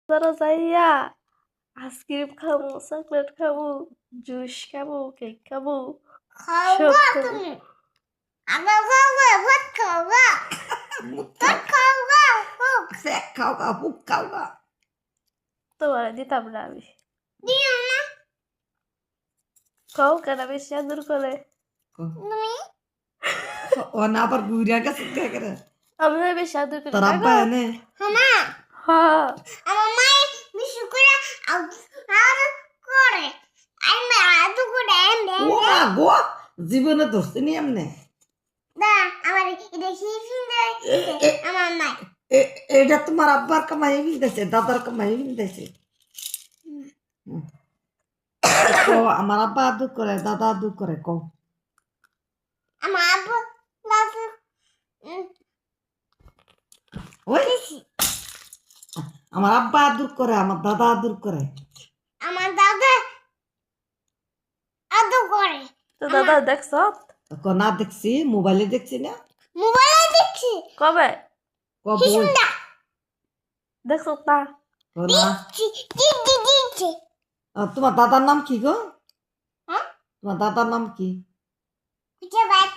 ধরো যাইয়া আইসক্রিম খাবো, চকলেট খাবো, জুস খাবো, কেক খাবো, সব খাওয়া খাবো। তুমি আগে খাওয়া ভাত খাওয়া ভাত খাওয়া হোক স্যাক খাও গা, বুক খাও গা। তোমার দিতাম না আমি। দিও না কও কেন বেশি আদর করে? তুমি ও না আবার ঘুরিয়া গেছে কে করে? আমি বেশি আদর করি তোর না আব্বা গো। এনে মা হ্যাঁ আমার মায়ের বিশু করে আর করে আমি আদু করে ও মা গো, জীবনে ধরছে নি এমনে। দা আমার এটা হিফিন্দে আমার মা এটা তোমার আব্বার কামাই দিতেছে, দাদার কামাই দিতেছে। ও আমার আব্বা আদর করে, দাদা আদর করে, কও। আমার আব্বু দাদু ওই আমার আব্বা আদর করে, আমার দাদা আদর করে। আমার দাদা আদু করে তো দাদা দেখছ না দেখছি, মোবাইলে দেখছি না। মোবাইলে দেখছি কবে কব হিসুন্দা দেখছ না? না। দিচ্ছি তোমার দাদার নাম কি গো? হ্যাঁ তোমার দাদার নাম কি? খুঁজে বাত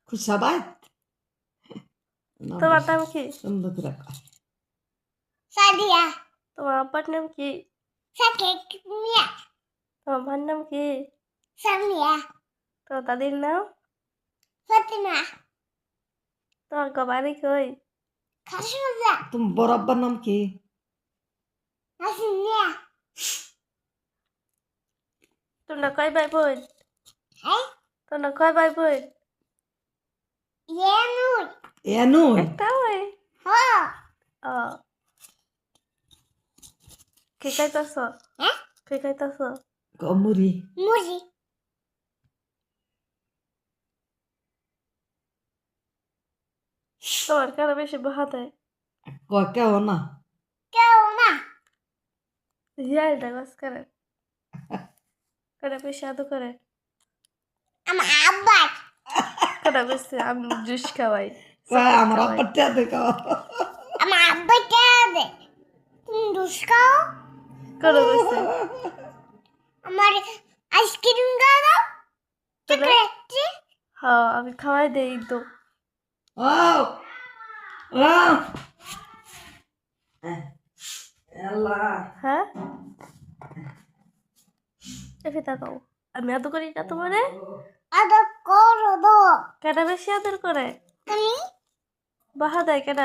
খুশাবাদ। তোমার নাম কি? সুন্দর করে কয়। সাদিয়া তোমার আব্বার নাম কি? সাকে মিয়া তোমার মার নাম কি? সামিয়া তোমার দাদির নাম? ফাতিমা তোমার বাড়ি কই? খাসুজা তোমার বড় আব্বার নাম কি? হাসিনিয়া তোমরা কয় ভাই বোন? হ্যাঁ তোমরা কয় ভাই বোন? ইয়ানুই এনু একটা ওই হ্যাঁ ও কে খাইতেছ? হ্যাঁ কে খাইতেছ? কমুরি মুজি তোমার কেন বেশি বহা দেয়? কয় কেউ না। কেউ না হিয়াল ডাগস করে কেন বেশি আদর করে? আমার আব্বা কেন বেশি আমি জুস খাওয়াই, কয় চকলেট আমার খাওয়াই। আব্বার টা দেখো। আমার আব্বা কেবে তুমি দুষ্কাও কেন বেশি আমার আইসক্রিম দাও তাহলে চকলেট হ্যাঁ আমি খাওয়াই দেই তো। ও ও আল্লাহ হ্যাঁ এফে তাকাও, আমি আদর করি না তোমারে? আদর করো দো কেন বেশি আদর করে? তুমি বাহা দেয় কেন?